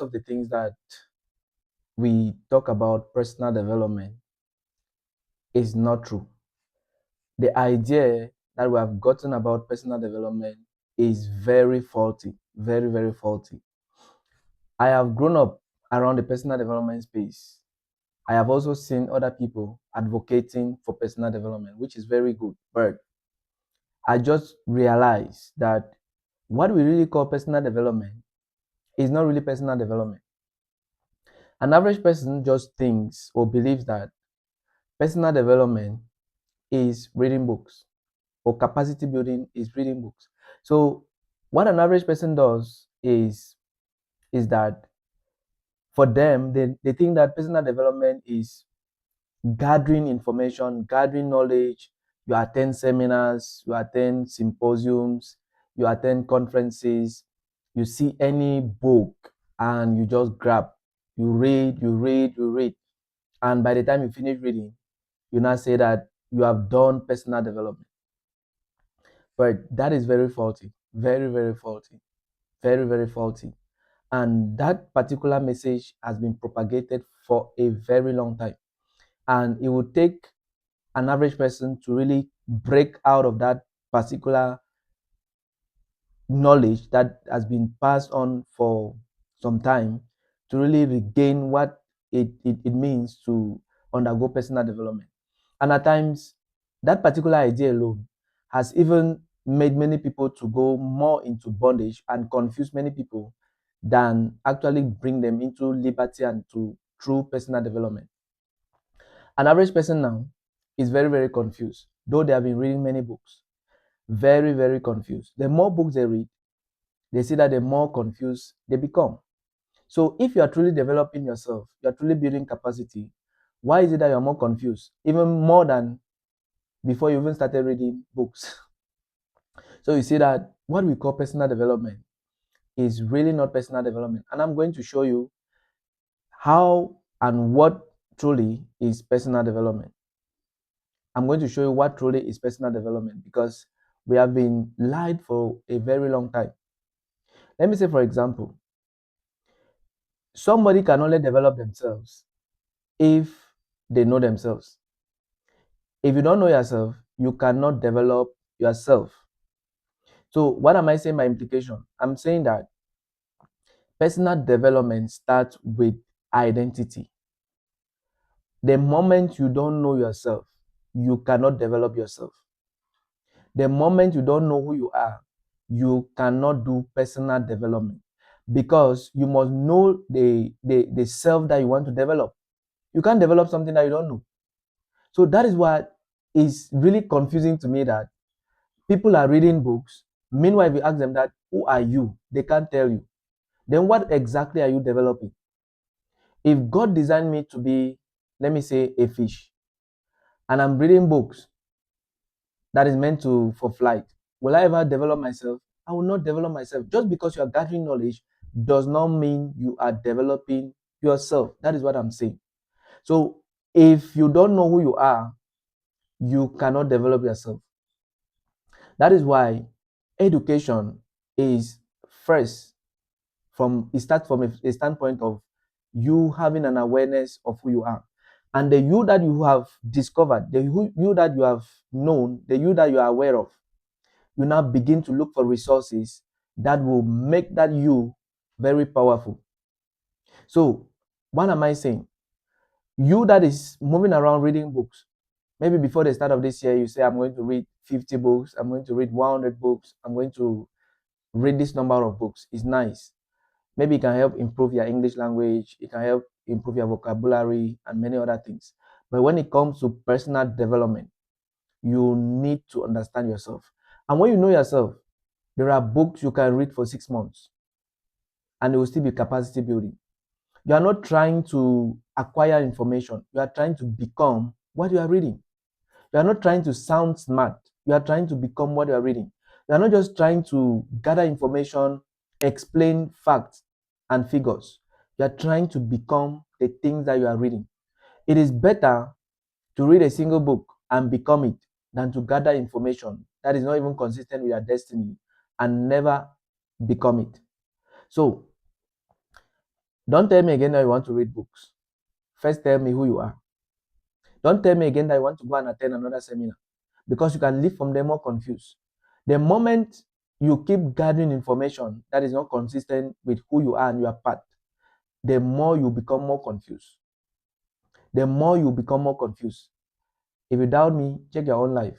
of the things that we talk about personal development is not true. The idea that we have gotten about personal development is very faulty, very, very faulty. I have grown up around the personal development space. I have also seen other people advocating for personal development, which is very good. But I just realized that what we really call personal development is not really personal development. An average person just thinks or believes that personal development is reading books or capacity building is reading books. So what an average person does is that for them they think that personal development is gathering information, gathering knowledge. You attend seminars, you attend symposiums, you attend conferences, you see any book and you just grab, you read, and by the time you finish reading, you now say that you have done personal development. But that is very faulty, very, very faulty, very, very faulty. And that particular message has been propagated for a very long time. And it would take an average person to really break out of that particular knowledge that has been passed on for some time to really regain what it means to undergo personal development. And at times, that particular idea alone has even made many people to go more into bondage and confuse many people than actually bring them into liberty and to true personal development. An average person now is very, very confused, though they have been reading many books. Very, very confused. The more books they read, they see that the more confused they become. So if you are truly developing yourself, you are truly building capacity, why is it that you are more confused? Even more than before you even started reading books. So you see that what we call personal development is really not personal development. And I'm going to show you how and what truly is personal development. I'm going to show you what truly is personal development because we have been lied for a very long time. Let me say, for example, somebody can only develop themselves if they know themselves. If you don't know yourself, you cannot develop yourself. So, what am I saying by implication? I'm saying that personal development starts with identity. The moment you don't know yourself, you cannot develop yourself. The moment you don't know who you are, you cannot do personal development because you must know the self that you want to develop. You can't develop something that you don't know. So that is what is really confusing to me, that people are reading books. Meanwhile, if you ask them that, who are you? They can't tell you. Then what exactly are you developing? If God designed me to be, let me say, a fish, and I'm reading books that is meant to for flight, will I ever develop myself? I will not develop myself. Just because you are gathering knowledge does not mean you are developing yourself. That is what I'm saying. So if you don't know who you are, you cannot develop yourself. That is why education is first from it starts from a standpoint of you having an awareness of who you are. And the you that you have discovered, the you that you have known, the you that you are aware of, you now begin to look for resources that will make that you very powerful. So, what am I saying? You that is moving around reading books, maybe before the start of this year, you say, I'm going to read 50 books, I'm going to read 100 books, I'm going to read this number of books. It's nice. Maybe it can help improve your English language, it can help improve your vocabulary, and many other things. But when it comes to personal development, you need to understand yourself. And when you know yourself, there are books you can read for 6 months and it will still be capacity building. You are not trying to acquire information, you are trying to become what you are reading. You are not trying to sound smart, you are trying to become what you are reading. You are not just trying to gather information, explain facts and figures. You are trying to become the things that you are reading. It is better to read a single book and become it than to gather information that is not even consistent with your destiny and never become it. So, Don't tell me again that you want to read books. First, tell me who you are. Don't tell me again that you want to go and attend another seminar, because you can leave from there more confused. The moment you keep gathering information that is not consistent with who you are and your path, the more you become more confused. The more you become more confused. If you doubt me, check your own life.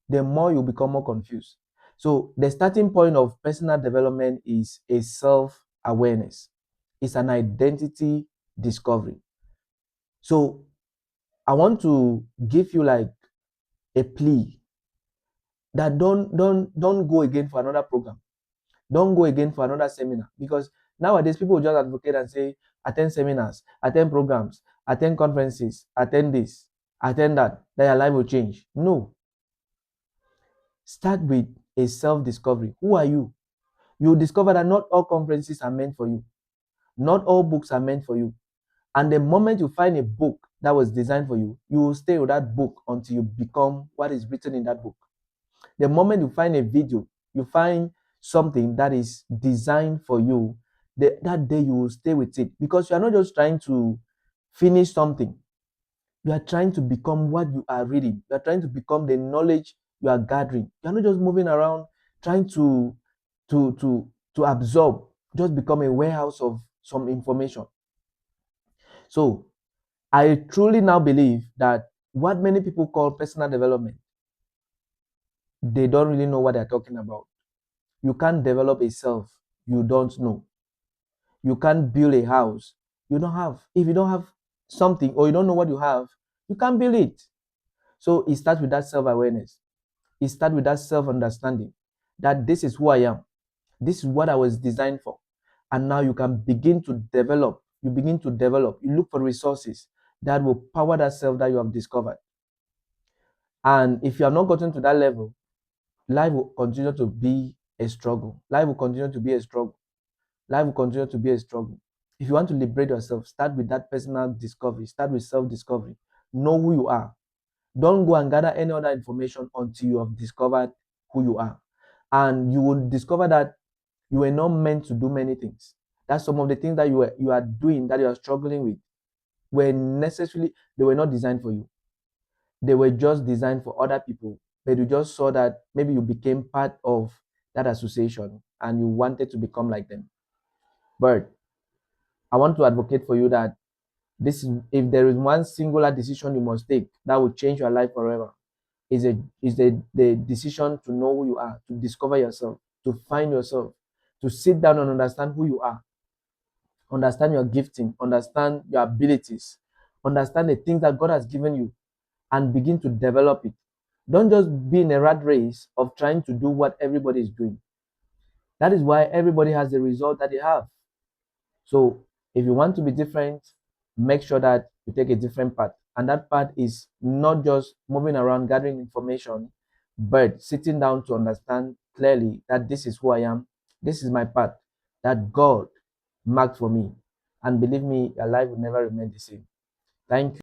The more you become more confused. So the starting point of personal development is a self-awareness. It's an identity discovery. So I want to give you like a plea that don't go again for another program. Don't go again for another seminar, because nowadays people just advocate and say, attend seminars, attend programs, attend conferences, attend this, attend that your life will change. No. Start with a self-discovery. Who are you? You discover that not all conferences are meant for you. Not all books are meant for you. And the moment you find a book that was designed for you, you will stay with that book until you become what is written in that book. The moment you find a video, you find something that is designed for you, that day you will stay with it, because you are not just trying to finish something. You are trying to become what you are reading. You are trying to become the knowledge you are gathering. You are not just moving around trying to to to absorb, just become a warehouse of some information. So I truly now believe that what many people call personal development, they don't really know what they're talking about. You can't develop a self you don't know. You can't build a house you don't have. If you don't have something, or you don't know what you have, you can't build it. So it starts with that self-awareness. It starts with that self-understanding, that this is who I am. This is what I was designed for. And now you can begin to develop. You begin to develop. You look for resources that will power that self that you have discovered. And if you have not gotten to that level, life will continue to be a struggle. Life will continue to be a struggle. Life will continue to be a struggle. If you want to liberate yourself, start with that personal discovery. Start with self-discovery. Know who you are. Don't go and gather any other information until you have discovered who you are. And you will discover that you were not meant to do many things. That some of the things that you are doing, that you are struggling with, they were not designed for you. They were just designed for other people. But you just saw that maybe you became part of that association and you wanted to become like them. But I want to advocate for you that if there is one singular decision you must take that will change your life forever, is the decision to know who you are, to discover yourself, to find yourself, to sit down and understand who you are, understand your gifting, understand your abilities, understand the things that God has given you, and begin to develop it. Don't just be in a rat race of trying to do what everybody is doing. That is why everybody has the result that they have. So if you want to be different, make sure that you take a different path. And that path is not just moving around gathering information, but sitting down to understand clearly that this is who I am, this is my path, that God marked for me. And believe me, your life will never remain the same. Thank you.